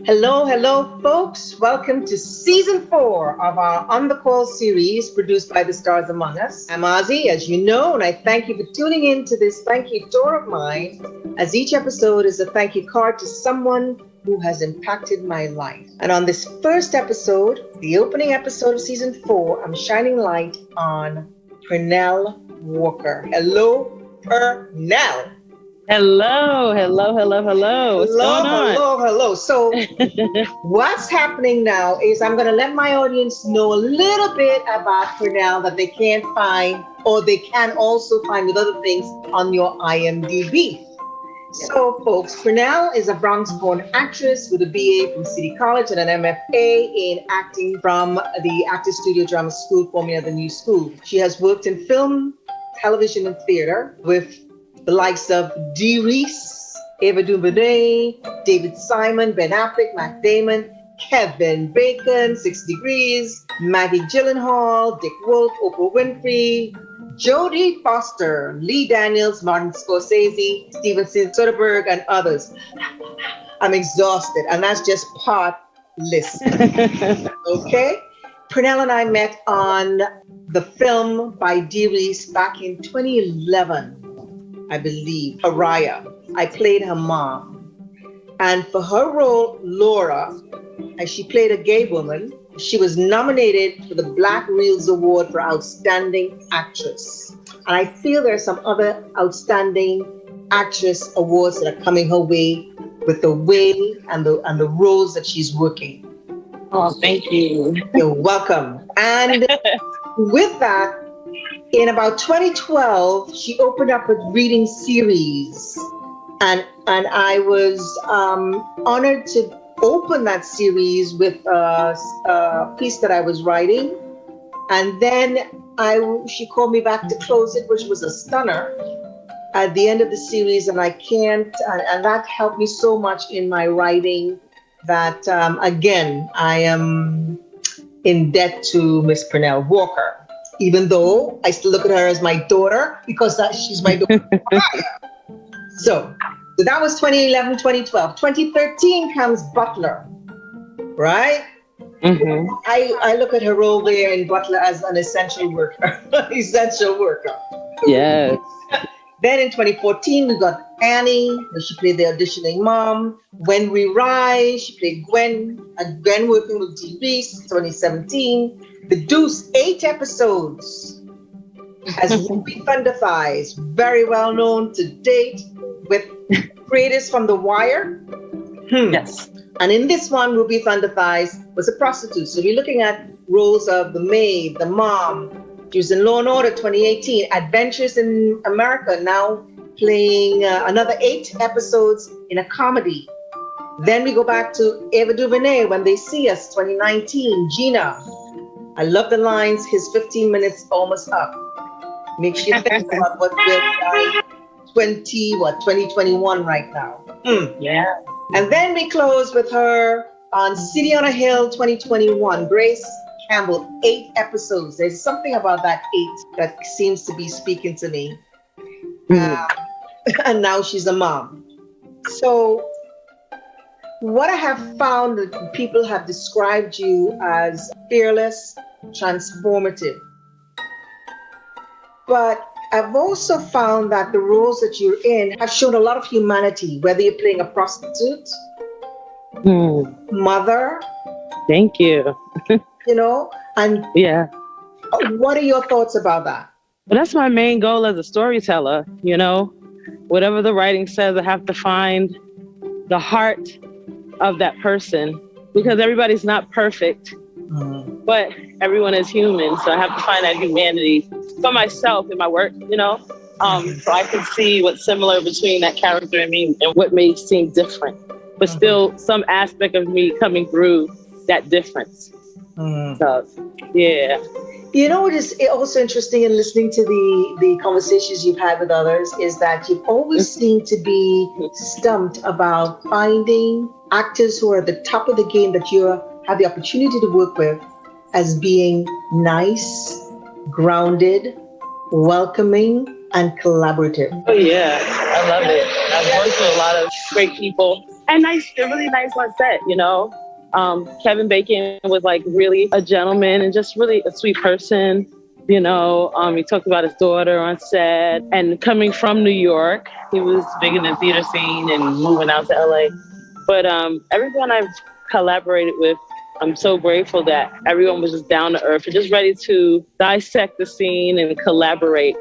Hello, hello, folks. Welcome to season 4 of our On the Call series produced by the Stars Among Us. I'm Ozzy, as you know, and I thank you for tuning in to this thank you tour of mine, as each episode is a thank you card to someone who has impacted my life. And on this first episode, the opening episode of season 4, I'm shining light on Pernell Walker. Hello, Pernell. Hello. What's going on? Hello. So what's happening now is I'm going to let my audience know a little bit about Pernell that they can't find, or they can also find with other things on your IMDb. So folks, Pernell is a Bronx-born actress with a BA from City College and an MFA in acting from the Actors Studio Drama School, formerly the New School. She has worked in film, television, and theater with the likes of Dee Reese, Ava DuVernay, David Simon, Ben Affleck, Matt Damon, Kevin Bacon, 6 Degrees, Maggie Gyllenhaal, Dick Wolf, Oprah Winfrey, Jodie Foster, Lee Daniels, Martin Scorsese, Steven Soderbergh, and others. I'm exhausted, and that's just part list. Okay? Pernell and I met on the film by Dee Reese back in 2011. I believe, Pariah. I played her mom. And for her role, Laura, as she played a gay woman, she was nominated for the Black Reels Award for Outstanding Actress. And I feel there are some other outstanding actress awards that are coming her way with the way and the roles that she's working. Oh, thank you. You're welcome. And with that, in about 2012, she opened up a reading series, and I was honored to open that series with a piece that I was writing, and then she called me back to close it, which was a stunner at the end of the series, and and that helped me so much in my writing that again I am in debt to Miss Pernell Walker. Even though I still look at her as my daughter, because she's my daughter. So that was 2011, 2012. 2013 comes Butler, right? Mm-hmm. I look at her role there in Butler as an essential worker. Yes. Then in 2014, we got Annie, where she played the auditioning mom. When We Rise, she played Gwen, again working with Dee Reese, 2017. The Deuce, 8 episodes as Ruby Thunder Thighs, very well known to date with creators from The Wire. Yes. And in this one, Ruby Thunder Thighs was a prostitute. So we're looking at roles of the maid, the mom. She was in Law and Order 2018, Adventures in America, now playing another 8 episodes in a comedy. Then we go back to Ava DuVernay, When They See Us, 2019, Gina. I love the lines, his 15 minutes almost up. Makes you think about what we're 2021 right now. Yeah. And then we close with her on City on a Hill 2021, Grace Campbell, 8 episodes. There's something about that 8 that seems to be speaking to me. And now she's a mom. So what I have found that people have described you as fearless, transformative. But I've also found that the roles that you're in have shown a lot of humanity, whether you're playing a prostitute, mother. Thank you. And yeah. What are your thoughts about that? Well, that's my main goal as a storyteller, Whatever the writing says, I have to find the heart of that person, because everybody's not perfect, but everyone is human. So I have to find that humanity for myself in my work, so I can see what's similar between that character and me and what may seem different, but still some aspect of me coming through that difference. So, yeah. What is also interesting in listening to the conversations you've had with others is that you've always seemed to be stumped about finding actors who are at the top of the game that you have the opportunity to work with as being nice, grounded, welcoming, and collaborative. Oh, yeah. I love it. I've worked with a lot of great people. And really nice on set, you know. Kevin Bacon was like really a gentleman and just really a sweet person. You know, he talked about his daughter on set, and coming from New York, he was big in the theater scene and moving out to LA. But everyone I've collaborated with, I'm so grateful that everyone was just down to earth and just ready to dissect the scene and collaborate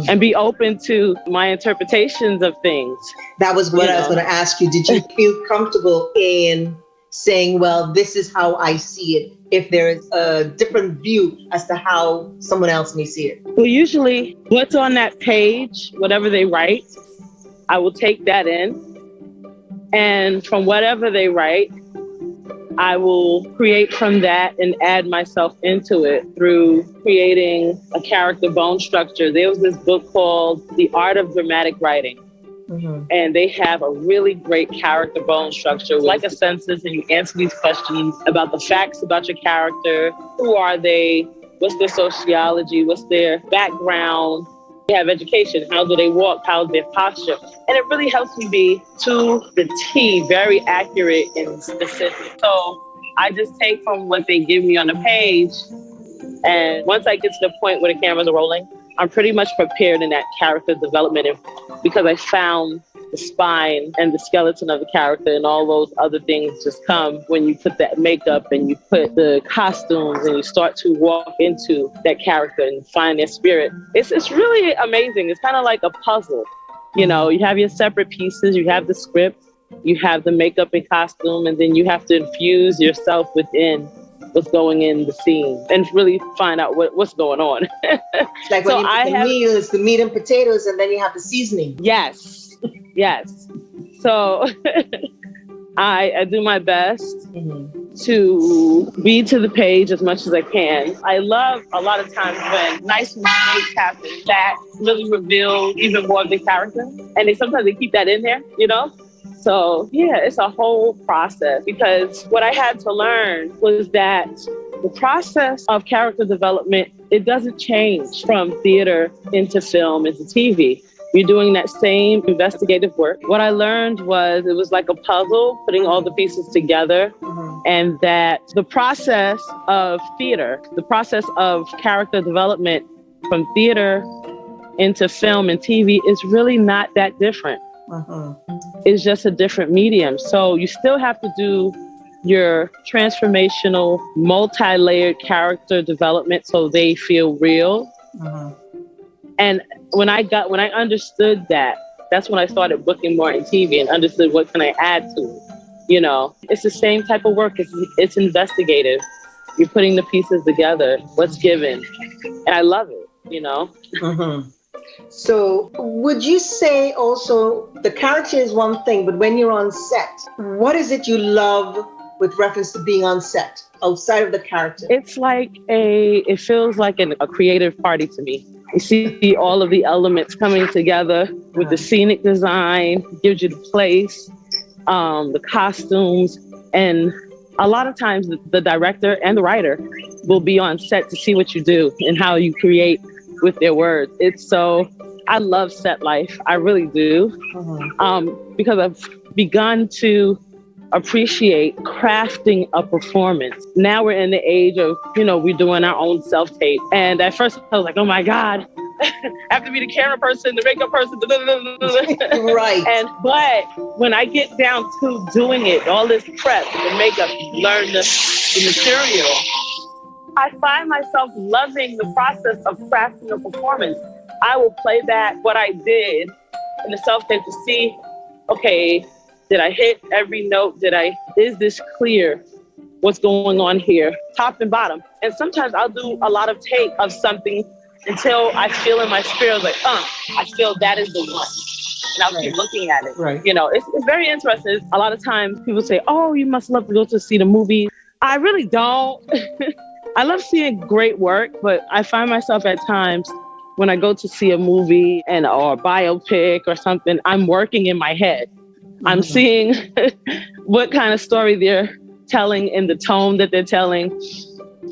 and be open to my interpretations of things. That was what I was going to ask you. Did you feel comfortable in saying, well, this is how I see it, if there is a different view as to how someone else may see it? Well, usually what's on that page, whatever they write, I will take that in. And from whatever they write, I will create from that and add myself into it through creating a character bone structure. There was this book called The Art of Dramatic Writing. And they have a really great character bone structure, like a census, and you answer these questions about the facts about your character. Who are they? What's their sociology? What's their background? They have education. How do they walk? How's their posture? And it really helps me be to the T, very accurate and specific. So I just take from what they give me on the page. And once I get to the point where the cameras are rolling, I'm pretty much prepared in that character development because I found the spine and the skeleton of the character, and all those other things just come when you put that makeup and you put the costumes and you start to walk into that character and find their spirit. It's really amazing. It's kind of like a puzzle. You know, you have your separate pieces, you have the script, you have the makeup and costume, and then you have to infuse yourself within what's going in the scene and really find out what's going on. Like when you make the meal, it's the meat and potatoes, and then you have the seasoning. Yes. So I do my best to be to the page as much as I can. I love a lot of times when nice mistakes happen that really reveal even more of the character. And sometimes they keep that in there, you know? So yeah, it's a whole process, because what I had to learn was that the process of character development, it doesn't change from theater into film into TV. You're doing that same investigative work. What I learned was it was like a puzzle, putting all the pieces together, and that the process of theater, the process of character development from theater into film and TV is really not that different. It's just a different medium. So you still have to do your transformational, multi-layered character development so they feel real. And when I understood that, that's when I started booking more in TV and understood what can I add to it. You know, it's the same type of work. It's investigative. You're putting the pieces together, what's given. And I love it, you know? So would you say also the character is one thing, but when you're on set, what is it you love with reference to being on set outside of the character? It's like it feels like a creative party to me. You see all of the elements coming together with the scenic design, gives you the place, the costumes, and a lot of times the director and the writer will be on set to see what you do and how you create with their words. I love set life. I really do. Because I've begun to appreciate crafting a performance. Now we're in the age of, we're doing our own self-tape. And at first I was like, oh my God, I have to be the camera person, the makeup person. Right. But when I get down to doing it, all this prep, the makeup, learn the material, I find myself loving the process of crafting a performance. I will play back what I did in the self-tape to see, okay, did I hit every note? Is this clear? What's going on here? Top and bottom. And sometimes I'll do a lot of take of something until I feel in my spirit, like, I feel that is the one. And I'll keep looking at it. Right. It's very interesting. A lot of times people say, oh, you must love to go to see the movie. I really don't. I love seeing great work, but I find myself at times when I go to see a movie or a biopic or something, I'm working in my head. I'm seeing what kind of story they're telling in the tone that they're telling,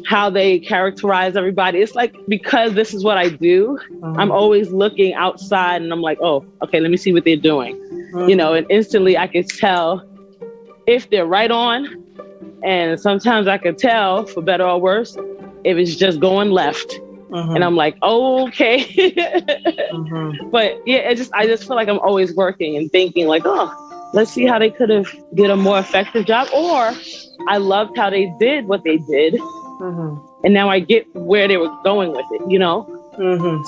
how they characterize everybody. It's like, because this is what I do, I'm always looking outside and I'm like, oh, okay, let me see what they're doing. And instantly I can tell if they're right on. And sometimes I could tell, for better or worse, if it's just going left. And I'm like, oh, okay. But yeah, I just feel like I'm always working and thinking like, oh, let's see how they could have did a more effective job. Or I loved how they did what they did. And now I get where they were going with it, you know?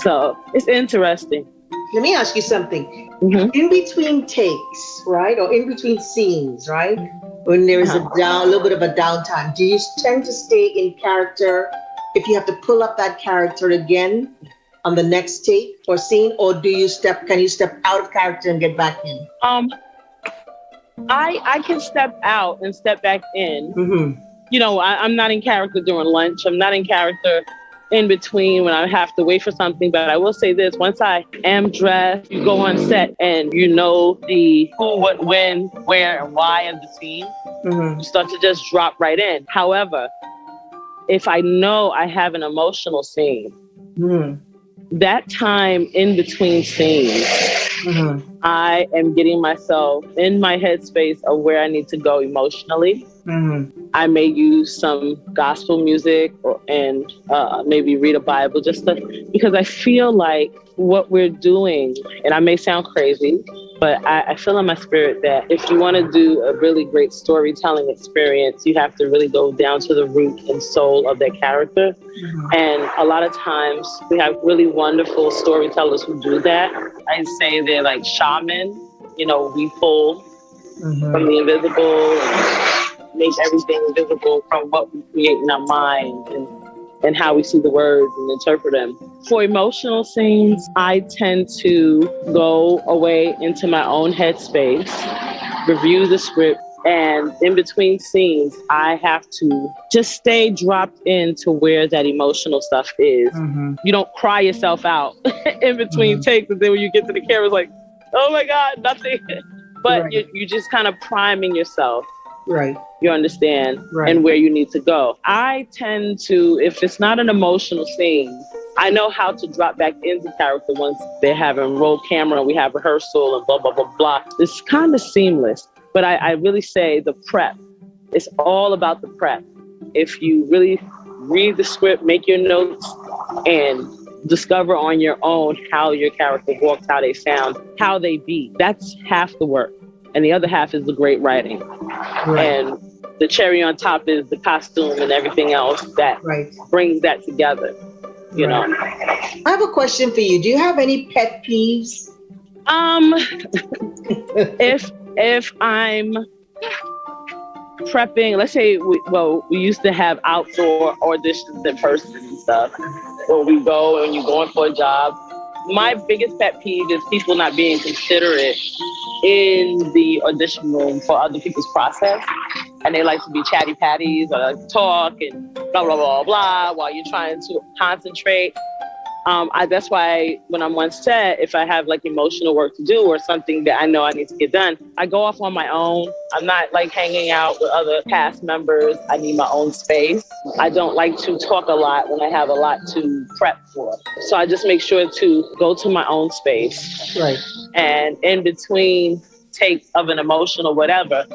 So it's interesting. Let me ask you something. In between takes, right? Or in between scenes, right? When there is a little bit of a downtime, do you tend to stay in character if you have to pull up that character again on the next take or scene, or can you step out of character and get back in? I can step out and step back in. You know, I'm not in character during lunch. I'm not in character in between when I have to wait for something. But I will say this, once I am dressed, you go on set and you know the who, what, when, where, and why of the scene. You start to just drop right in. However, if I know I have an emotional scene, that time in between scenes, I am getting myself in my headspace of where I need to go emotionally. I may use some gospel music and maybe read a Bible because I feel like what we're doing, and I may sound crazy, but I feel in my spirit that if you want to do a really great storytelling experience, you have to really go down to the root and soul of that character. And a lot of times we have really wonderful storytellers who do that. I say they're like shamans. You know, we pull from the invisible and make everything visible from what we create in our mind and how we see the words and interpret them. For emotional scenes, I tend to go away into my own headspace, review the script, and in between scenes, I have to just stay dropped into where that emotional stuff is. You don't cry yourself out in between takes, and then when you get to the camera, it's like, oh my God, nothing. But you're just kind of priming yourself. You understand? And where you need to go. I tend to, if it's not an emotional scene, I know how to drop back into character once they're having roll camera and we have rehearsal and blah, blah, blah, blah. It's kind of seamless. But I really say the prep. It's all about the prep. If you really read the script, make your notes, and discover on your own how your character walks, how they sound, how they be. That's half the work. And the other half is the great writing. And the cherry on top is the costume and everything else that brings that together, you know. I have a question for you. Do you have any pet peeves? If I'm prepping, let's say, we used to have outdoor auditions in person and stuff, where we go and you're going for a job. My biggest pet peeve is people not being considerate in the audition room for other people's process. And they like to be chatty patties or like talk and blah, blah, blah, blah, while you're trying to concentrate. That's why when I'm on set, if I have like emotional work to do or something that I know I need to get done, I go off on my own. I'm not like hanging out with other cast members. I need my own space. I don't like to talk a lot when I have a lot to prep for. So I just make sure to go to my own space. And in between takes of an emotional whatever,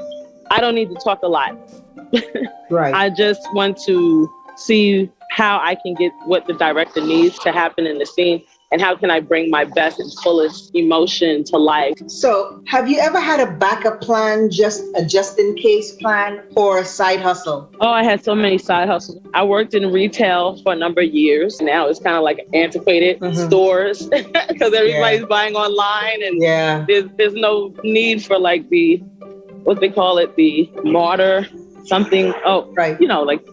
I don't need to talk a lot. I just want to see how I can get what the director needs to happen in the scene and how can I bring my best and fullest emotion to life. So have you ever had a backup plan, just a just-in-case plan, or a side hustle? Oh, I had so many side hustles. I worked in retail for a number of years. Now it's kind of like antiquated stores because everybody's buying online and there's no need for like the, what they call it, the martyr something. You know, like.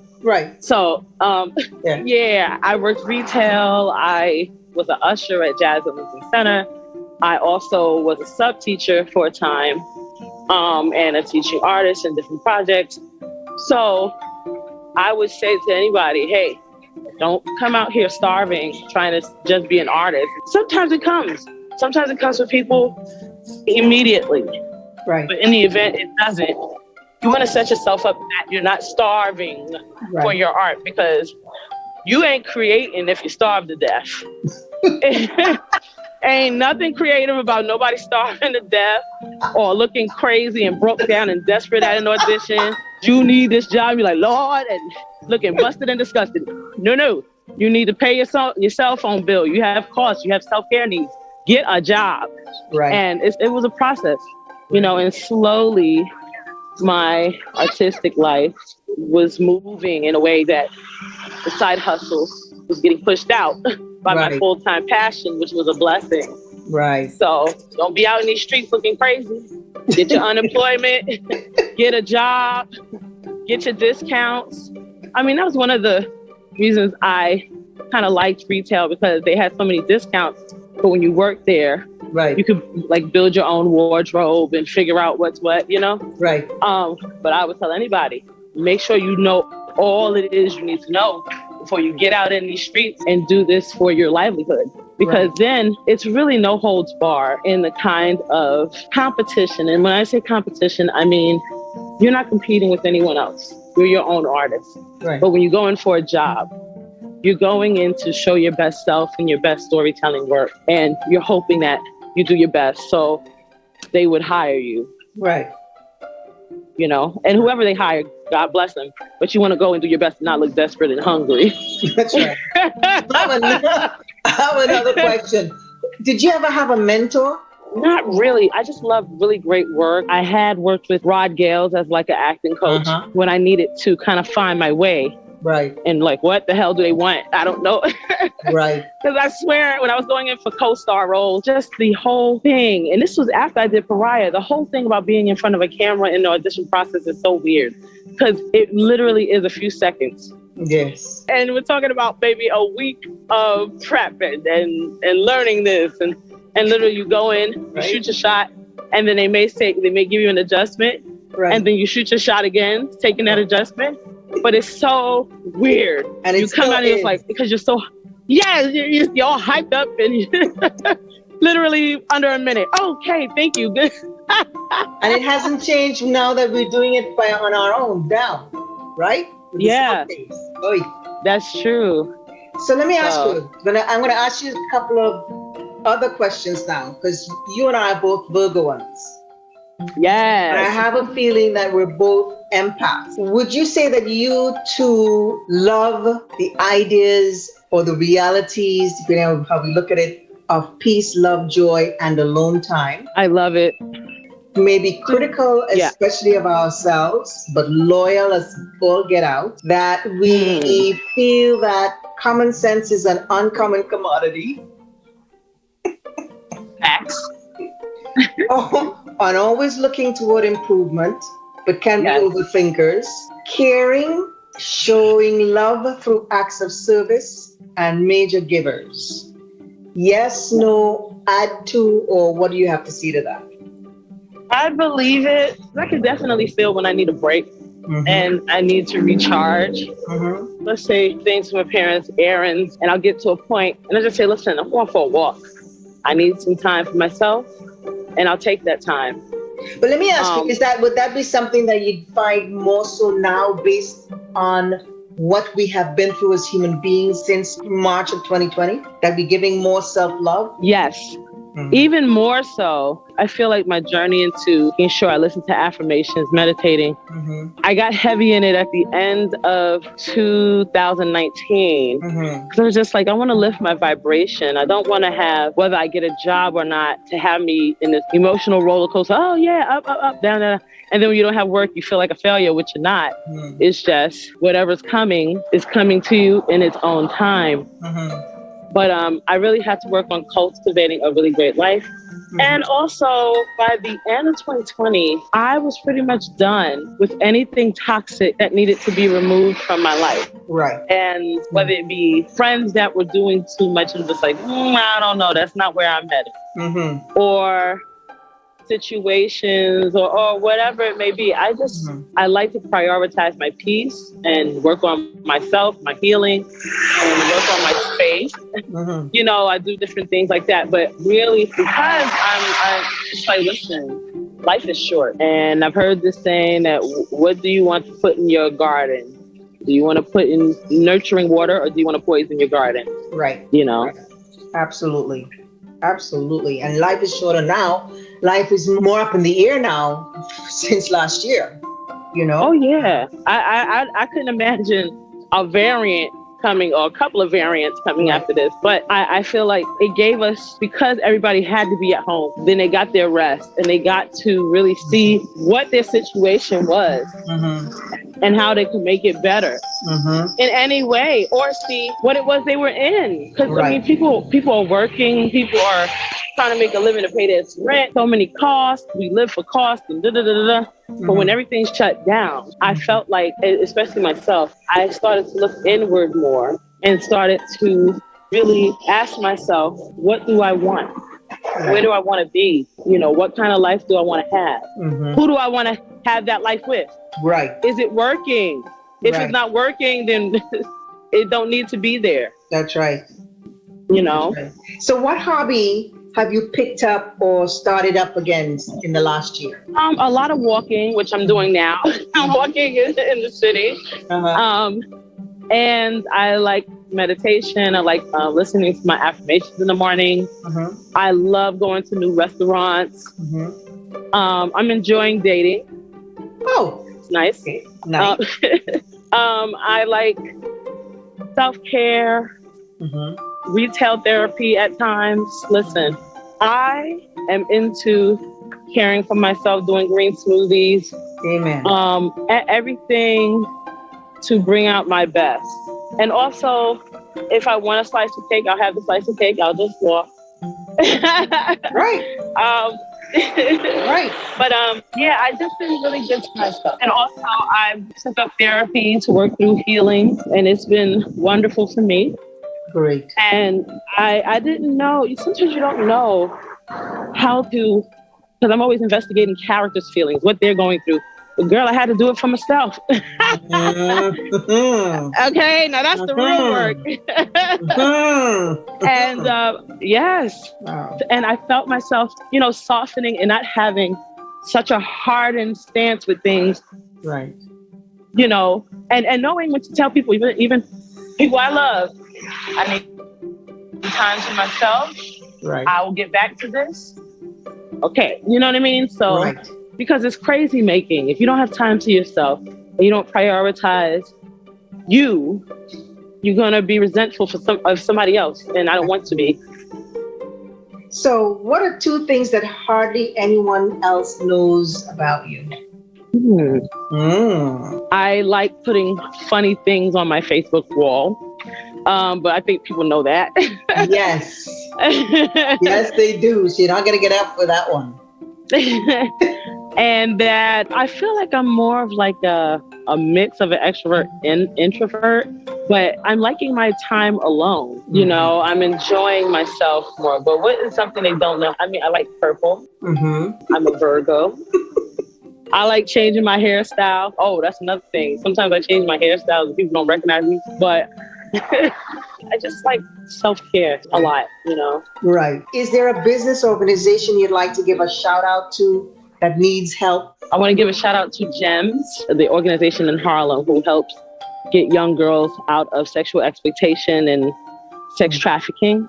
So, I worked retail. I was an usher at Jazz at Lincoln Center. I also was a sub teacher for a time, and a teaching artist in different projects. So I would say to anybody, hey, don't come out here starving, trying to just be an artist. Sometimes it comes. Sometimes it comes for people immediately. But in the event it doesn't, you want to set yourself up that you're not starving for your art, because you ain't creating if you starve to death. Ain't nothing creative about nobody starving to death or looking crazy and broke down and desperate at an audition. You need this job. You're like, Lord, and looking busted and disgusted. No. You need to pay your cell phone bill. You have costs. You have self-care needs. Get a job. Right. And it was a process, and slowly my artistic life was moving in a way that the side hustle was getting pushed out by my full-time passion, which was a blessing. Right. So don't be out in these streets looking crazy. Get your unemployment, get a job, get your discounts. I mean, that was one of the reasons I kind of liked retail, because they had so many discounts. But when you work there, you could like build your own wardrobe and figure out what's what, Right. But I would tell anybody, make sure you know all it is you need to know before you get out in these streets and do this for your livelihood. Because then it's really no holds bar in the kind of competition. And when I say competition, I mean, you're not competing with anyone else. You're your own artist. Right. But when you go in for a job, you're going in to show your best self and your best storytelling work. And you're hoping that you do your best so they would hire you. Right. And whoever they hire, God bless them. But you want to go and do your best and not look desperate and hungry. That's right. I have another question. Did you ever have a mentor? Not really. I just love really great work. I had worked with Rod Gales as like an acting coach when I needed to kind of find my way. Right. And like, what the hell do they want? I don't know. Right. Because I swear, when I was going in for co-star roles, just the whole thing, and this was after I did Pariah, the whole thing about being in front of a camera in the audition process is so weird. Because it literally is a few seconds. Yes. And we're talking about maybe a week of prep and learning this. And literally you go in, you shoot your shot, and then they may give you an adjustment. Right. And then you shoot your shot again, taking that adjustment. But it's so weird. And you come out and it's like, because you're so, you're all hyped up and literally under a minute. Okay, thank you. Good. And it hasn't changed now that we're doing it on our own now, right? Yeah, that's true. So let me ask you, I'm going to ask you a couple of other questions now, because you and I are both Virgo ones. Yes. And I have a feeling that we're both empaths. Would you say that you two love the ideas or the realities, depending on how we look at it, of peace, love, joy, and alone time? I love it. Maybe critical, especially of ourselves, but loyal as all get out. That we feel that common sense is an uncommon commodity. Facts. And always looking toward improvement, but can be overthinkers. Caring, showing love through acts of service, and major givers. Yes, no, add to, or what do you have to say to that? I believe it. I can definitely feel when I need a break and I need to recharge. Let's say things from my parents, errands, and I'll get to a point and I just say, listen, I'm going for a walk. I need some time for myself, and I'll take that time. But let me ask you, would that be something that you'd find more so now based on what we have been through as human beings since March of 2020? That we're giving more self-love? Yes. Even more so, I feel like my journey into making sure I listen to affirmations, meditating, I got heavy in it at the end of 2019. Because I was just like, I want to lift my vibration. I don't want to have, whether I get a job or not, to have me in this emotional roller coaster. Oh yeah, up, up, up, down, down. And then when you don't have work, you feel like a failure, which you're not. It's just whatever's coming is coming to you in its own time. But I really had to work on cultivating a really great life. And also, by the end of 2020, I was pretty much done with anything toxic that needed to be removed from my life. Right. And whether it be friends that were doing too much and just like, I don't know, that's not where I'm headed. Or situations or whatever it may be. I like to prioritize my peace and work on myself, my healing, and work on my space. I do different things like that. But really, because I'm just like, listen, life is short. And I've heard this saying that what do you want to put in your garden? Do you want to put in nurturing water or do you want to poison your garden? Right. Right. Absolutely. Absolutely. And life is shorter now. Life is more up in the air now since last year, you know? Oh yeah. I couldn't imagine a variant coming or a couple of variants coming after this. But I feel like it gave us, because everybody had to be at home, then they got their rest and they got to really see what their situation was and how they could make it better in any way, or see what it was they were in. Because I mean, people are working, people are trying to make a living to pay their rent, so many costs, we live for costs and da-da-da-da-da. But when everything shut down, I felt like, especially myself, I started to look inward more and started to really ask myself, what do I want? Where do I want to be? You know, what kind of life do I want to have? Who do I want to have that life with? Right. Is it working? If it's not working, then it don't need to be there. That's right. You know? Right. So what hobby have you picked up or started up again in the last year? A lot of walking, which I'm doing now. I'm walking in the city. And I like meditation. I like listening to my affirmations in the morning. I love going to new restaurants. I'm enjoying dating. Oh, it's nice. Nice. I like self-care, retail therapy at times. Listen, I am into caring for myself, doing green smoothies. Amen. Everything to bring out my best. And also, if I want a slice of cake, I'll have the slice of cake. I'll just walk. Right. Right. But yeah, I just been really good to myself. And also, I took up therapy to work through healing, and it's been wonderful for me. Great. And I didn't know, sometimes you don't know how to, because I'm always investigating characters' feelings, what they're going through. But girl, I had to do it for myself. Okay, now that's the real work. And yes, and I felt myself, you know, softening and not having such a hardened stance with things. Right. You know, and knowing what to tell people, even people I love. I need time to myself. Right. I will get back to this. Okay, you know what I mean? So, because it's crazy making. If you don't have time to yourself and you don't prioritize you, you're gonna be resentful of somebody else, and I don't want to be. So, what are two things that hardly anyone else knows about you? I like putting funny things on my Facebook wall. But I think people know that. Yes. Yes, they do. So you're not going to get up for that one. And that I feel like I'm more of like a mix of an extrovert and introvert, but I'm liking my time alone. You know, I'm enjoying myself more. But what is something they don't know? I mean, I like purple. I'm a Virgo. I like changing my hairstyle. Oh, that's another thing. Sometimes I change my hairstyle and people don't recognize me, but I just like self-care a lot, you know? Right. Is there a business organization you'd like to give a shout out to that needs help? I want to give a shout out to GEMS, the organization in Harlem who helps get young girls out of sexual exploitation and sex trafficking.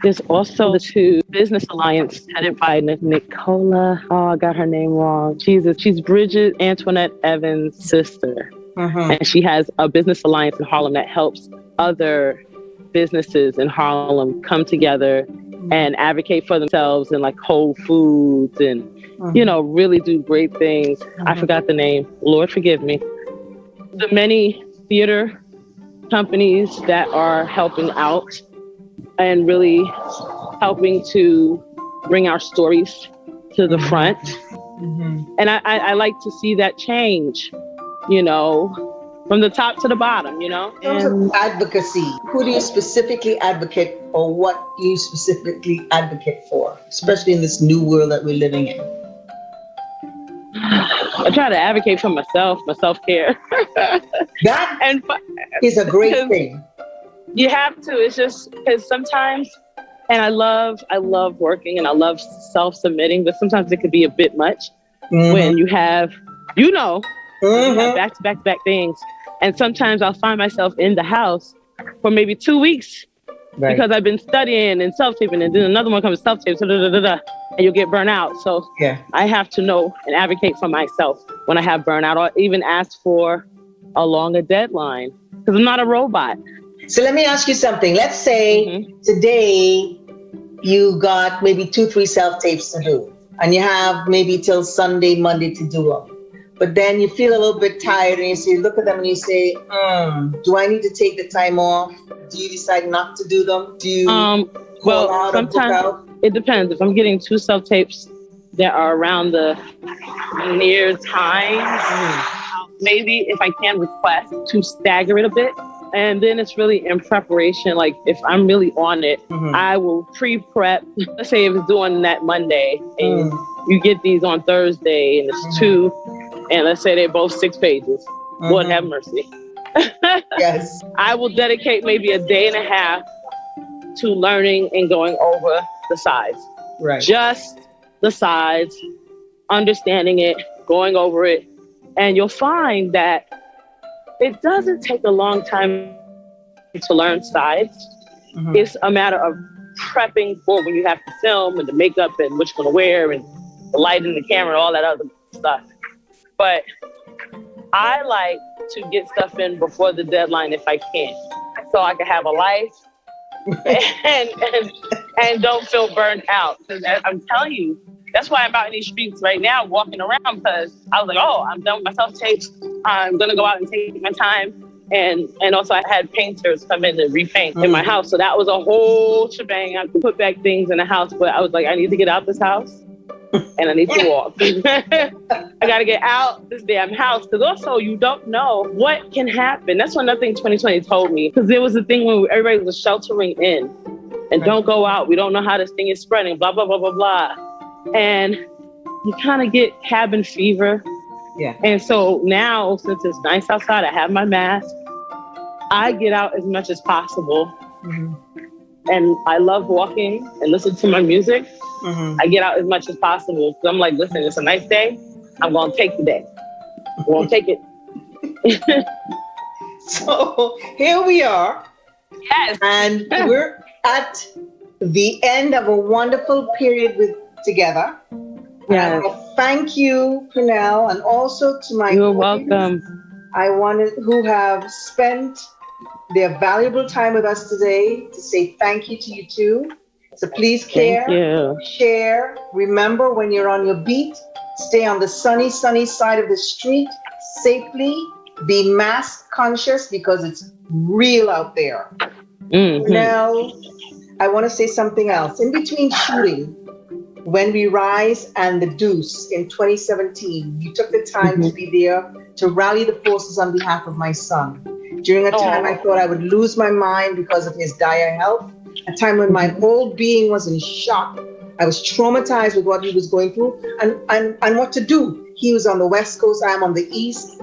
There's also the two Business Alliance headed by Nicola. Oh, I got her name wrong. Jesus, she's Bridget Antoinette Evans' sister. And she has a business alliance in Harlem that helps other businesses in Harlem come together and advocate for themselves in like Whole Foods and, you know, really do great things. I forgot the name. Lord, forgive me. The many theater companies that are helping out and really helping to bring our stories to the front. And I like to see that change, you know, from the top to the bottom, you know. In terms of advocacy, who do you specifically advocate, or what do you specifically advocate for, especially in this new world that we're living in? I try to advocate for myself, my self-care. That is a great thing. You have to. It's just because sometimes, and I love working and I love self-submitting, but sometimes it could be a bit much when you have, you know, you have back-to-back things. And sometimes I'll find myself in the house for maybe 2 weeks Right. because I've been studying and self-taping, and then another one comes self-tape, so and you'll get burnt out. So Yeah. I have to know and advocate for myself when I have burnout, or even ask for a longer deadline, because I'm not a robot. So let me ask you something. Let's say today you got maybe 2-3 self-tapes to do, and you have maybe till Sunday, Monday to do them. But then you feel a little bit tired, and you look at them and you say, do I need to take the time off? Do you decide not to do them? Do you call out or book out? It depends. If I'm getting 2 self-tapes that are around the near time, maybe if I can request to stagger it a bit. And then it's really in preparation. Like if I'm really on it, I will pre-prep. Let's say if it's due on that Monday and you get these on Thursday and it's 2, and let's say they're both 6 pages. Lord have mercy. Yes. I will dedicate maybe a day and a half to learning and going over the sides. Right. Just the sides, understanding it, going over it. And you'll find that it doesn't take a long time to learn sides. It's a matter of prepping for when you have to film and the makeup and what you're going to wear and the light and the camera and all that other stuff. But I like to get stuff in before the deadline if I can, so I can have a life and don't feel burned out. Because I'm telling you, that's why I'm out in these streets right now walking around, because I was like, I'm done with my self-tapes. I'm going to go out and take my time. And also I had painters come in and repaint in my house. So that was a whole shebang. I could put back things in the house, but I was like, I need to get out this house. And I need to walk. I got to get out this damn house, because also you don't know what can happen. That's one other thing 2020 told me, because there was a thing when everybody was sheltering in and don't go out. We don't know how this thing is spreading, blah, blah, blah, blah, blah. And you kind of get cabin fever. Yeah. And so now, since it's nice outside, I have my mask. I get out as much as possible. And I love walking and listening to my music. I get out as much as possible. So I'm like, listen, it's a nice day. I'm going to take the day. I'm going to take it. So here we are. Yes. And we're at the end of a wonderful period together. Yes. Thank you, Pernell, and also to my You're audience, welcome. who have spent their valuable time with us today, to say thank you to you too. So please care, share. Remember, when you're on your beat, stay on the sunny side of the street safely. Be mask conscious, because it's real out there. Now, I want to say something else. In between shooting, When We Rise and The Deuce in 2017, you took the time to be there to rally the forces on behalf of my son. During a time I thought I would lose my mind because of his dire health, a time when my whole being was in shock. I was traumatized with what he was going through and what to do. He was on the West Coast, I am on the East.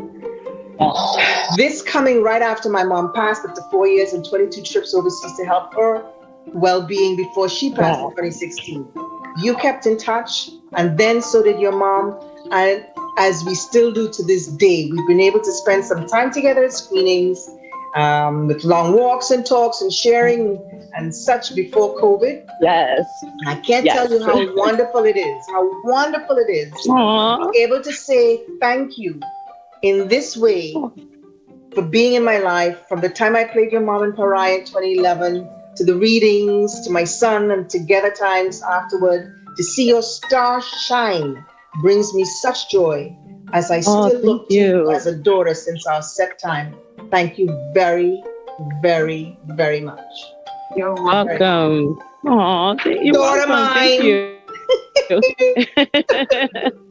This coming right after my mom passed, after 4 years and 22 trips overseas to help her well-being before she passed in 2016. You kept in touch, and then so did your mom. And as we still do to this day, we've been able to spend some time together at screenings, with long walks and talks and sharing and such before COVID. Yes. And I can't tell you how wonderful it is, to be able to say thank you in this way for being in my life, from the time I played your mom in Pariah in 2011, to the readings, to my son, and together times afterward. To see your star shine brings me such joy, as I still look to you as a daughter since our set time. Thank you very, very, very much. You're welcome. You're daughter welcome.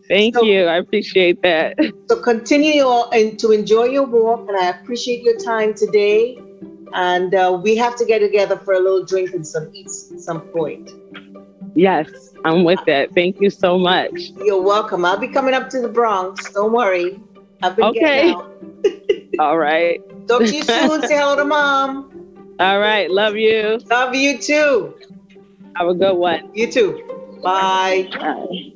Thank you. I appreciate that. So continue to enjoy your walk, and I appreciate your time today. And we have to get together for a little drink and some eats at some point. Yes, I'm with that. Thank you so much. You're welcome. I'll be coming up to the Bronx. Don't worry. I've been getting out. All right. Talk to you soon. Say hello to mom. All right. Love you. Love you too. Have a good one. You too. Bye. Bye.